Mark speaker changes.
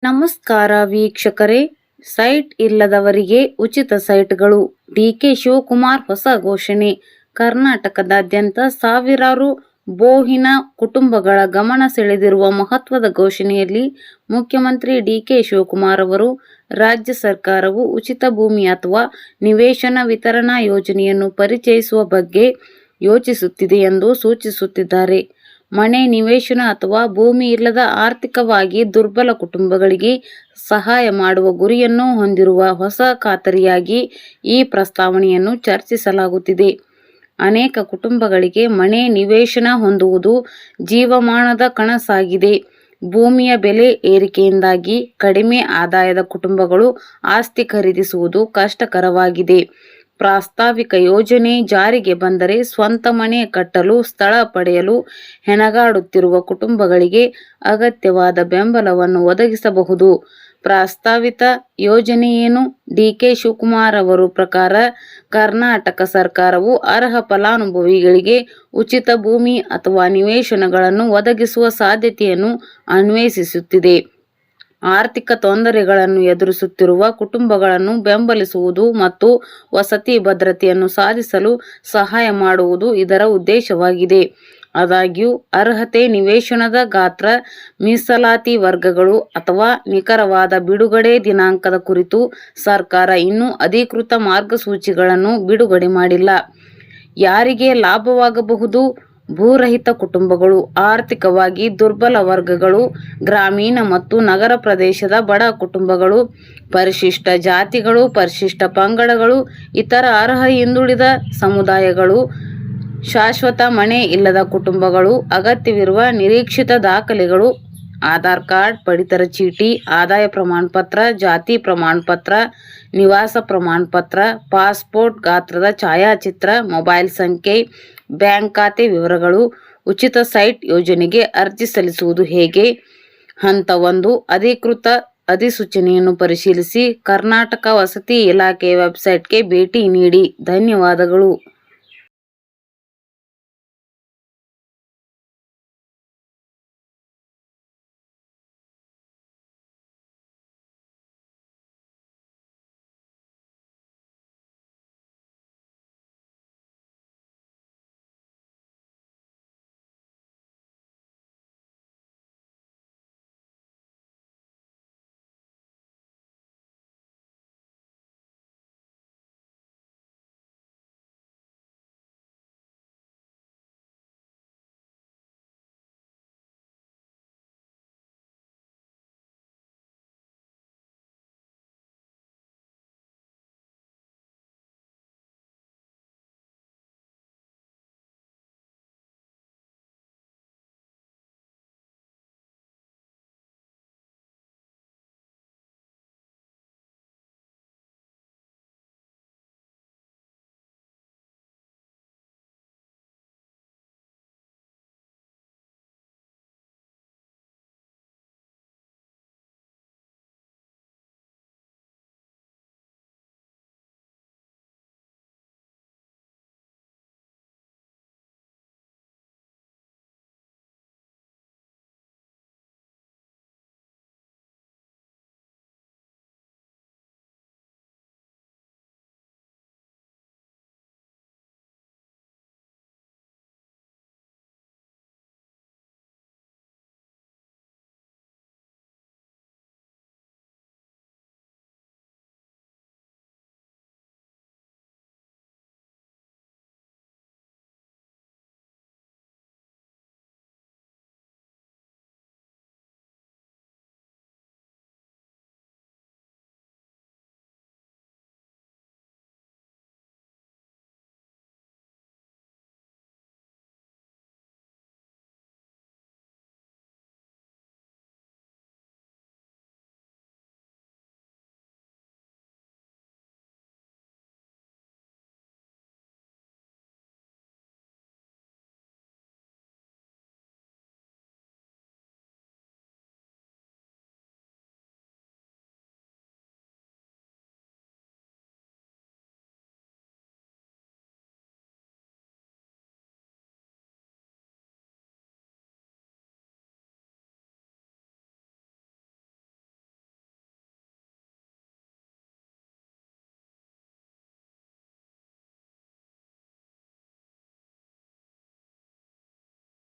Speaker 1: ನಮಸ್ಕಾರ ವೀಕ್ಷಕರೇ, ಸೈಟ್ ಇಲ್ಲದವರಿಗೆ ಉಚಿತ ಸೈಟ್ಗಳು. ಡಿಕೆ ಶಿವಕುಮಾರ್ ಹೊಸ ಘೋಷಣೆ. ಕರ್ನಾಟಕದಾದ್ಯಂತ ಸಾವಿರಾರು ಬೋಹಿನ ಕುಟುಂಬಗಳ ಗಮನ ಸೆಳೆದಿರುವ ಮಹತ್ವದ ಘೋಷಣೆಯಲ್ಲಿ ಮುಖ್ಯಮಂತ್ರಿ ಡಿಕೆ ಶಿವಕುಮಾರ್ ಅವರು ರಾಜ್ಯ ಸರ್ಕಾರವು ಉಚಿತ ಭೂಮಿ ಅಥವಾ ನಿವೇಶನ ವಿತರಣಾ ಯೋಜನೆಯನ್ನು ಪರಿಚಯಿಸುವ ಬಗ್ಗೆ ಯೋಚಿಸುತ್ತಿದೆ ಎಂದು ಸೂಚಿಸುತ್ತಿದ್ದಾರೆ. ಮನೆ, ನಿವೇಶನ ಅಥವಾ ಭೂಮಿ ಇಲ್ಲದ ಆರ್ಥಿಕವಾಗಿ ದುರ್ಬಲ ಕುಟುಂಬಗಳಿಗೆ ಸಹಾಯ ಮಾಡುವ ಗುರಿಯನ್ನು ಹೊಂದಿರುವ ಹೊಸ ಖಾತರಿಯಾಗಿ ಈ ಪ್ರಸ್ತಾವನೆಯನ್ನು ಚರ್ಚಿಸಲಾಗುತ್ತಿದೆ. ಅನೇಕ ಕುಟುಂಬಗಳಿಗೆ ಮನೆ, ನಿವೇಶನ ಹೊಂದುವುದು ಜೀವಮಾನದ ಕನಸಾಗಿದೆ. ಭೂಮಿಯ ಬೆಲೆ ಏರಿಕೆಯಿಂದಾಗಿ ಕಡಿಮೆ ಆದಾಯದ ಕುಟುಂಬಗಳು ಆಸ್ತಿ ಖರೀದಿಸುವುದು ಕಷ್ಟಕರವಾಗಿದೆ. ಪ್ರಸ್ತಾವಿತ ಯೋಜನೆ ಜಾರಿಗೆ ಬಂದರೆ ಸ್ವಂತ ಮನೆ ಕಟ್ಟಲು ಸ್ಥಳ ಪಡೆಯಲು ಹೆಣಗಾಡುತ್ತಿರುವ ಕುಟುಂಬಗಳಿಗೆ ಅಗತ್ಯವಾದ ಬೆಂಬಲವನ್ನು ಒದಗಿಸಬಹುದು. ಪ್ರಸ್ತಾವಿತ ಯೋಜನೆಯೇನು? ಡಿಕೆ ಶಿವಕುಮಾರ್ ಅವರ ಪ್ರಕಾರ ಕರ್ನಾಟಕ ಸರ್ಕಾರವು ಅರ್ಹ ಫಲಾನುಭವಿಗಳಿಗೆ ಉಚಿತ ಭೂಮಿ ಅಥವಾ ನಿವೇಶನಗಳನ್ನು ಒದಗಿಸುವ ಸಾಧ್ಯತೆಯನ್ನು ಅನ್ವೇಷಿಸುತ್ತಿದೆ. ಆರ್ಥಿಕ ತೊಂದರೆಗಳನ್ನು ಎದುರಿಸುತ್ತಿರುವ ಕುಟುಂಬಗಳನ್ನು ಬೆಂಬಲಿಸುವುದು ಮತ್ತು ವಸತಿ ಭದ್ರತೆಯನ್ನು ಸಾಧಿಸಲು ಸಹಾಯ ಮಾಡುವುದು ಇದರ ಉದ್ದೇಶವಾಗಿದೆ. ಆದಾಗ್ಯೂ, ಅರ್ಹತೆ, ನಿವೇಶನದ ಗಾತ್ರ, ಮೀಸಲಾತಿ ವರ್ಗಗಳು ಅಥವಾ ನಿಖರವಾದ ಬಿಡುಗಡೆ ದಿನಾಂಕದ ಕುರಿತು ಸರ್ಕಾರ ಇನ್ನೂ ಅಧಿಕೃತ ಮಾರ್ಗಸೂಚಿಗಳನ್ನು ಬಿಡುಗಡೆ ಮಾಡಿಲ್ಲ. ಯಾರಿಗೆ ಲಾಭವಾಗಬಹುದು? ಭೂರಹಿತ ಕುಟುಂಬಗಳು, ಆರ್ಥಿಕವಾಗಿ ದುರ್ಬಲ ವರ್ಗಗಳು, ಗ್ರಾಮೀಣ ಮತ್ತು ನಗರ ಪ್ರದೇಶದ ಬಡ ಕುಟುಂಬಗಳು, ಪರಿಶಿಷ್ಟ ಜಾತಿಗಳು, ಪರಿಶಿಷ್ಟ ಪಂಗಡಗಳು, ಇತರ ಅರ್ಹ ಹಿಂದುಳಿದ ಸಮುದಾಯಗಳು, ಶಾಶ್ವತ ಮನೆ ಇಲ್ಲದ ಕುಟುಂಬಗಳು, ಅಗತ್ಯವಿರುವ ನಿರೀಕ್ಷಿತ ದಾಖಲೆಗಳು, ಆಧಾರ್ ಕಾರ್ಡ್, ಪಡಿತರ ಚೀಟಿ, ಆದಾಯ ಪ್ರಮಾಣಪತ್ರ, ಜಾತಿ ಪ್ರಮಾಣಪತ್ರ, ನಿವಾಸ ಪ್ರಮಾಣಪತ್ರ, ಪಾಸ್ಪೋರ್ಟ್ ಗಾತ್ರದ ಛಾಯಾಚಿತ್ರ, ಮೊಬೈಲ್ ಸಂಖ್ಯೆ, ಬ್ಯಾಂಕ್ ಖಾತೆ ವಿವರಗಳು. ಉಚಿತ ಸೈಟ್ ಯೋಜನೆಗೆ ಅರ್ಜಿ ಸಲ್ಲಿಸುವುದು ಹೇಗೆ? ಹಂತ 1. ಅಧಿಕೃತ ಅಧಿಸೂಚನೆಯನ್ನು ಪರಿಶೀಲಿಸಿ ಕರ್ನಾಟಕ ವಸತಿ ಇಲಾಖೆಯ ವೆಬ್ಸೈಟ್ಗೆ ಭೇಟಿ ನೀಡಿ. ಧನ್ಯವಾದಗಳು.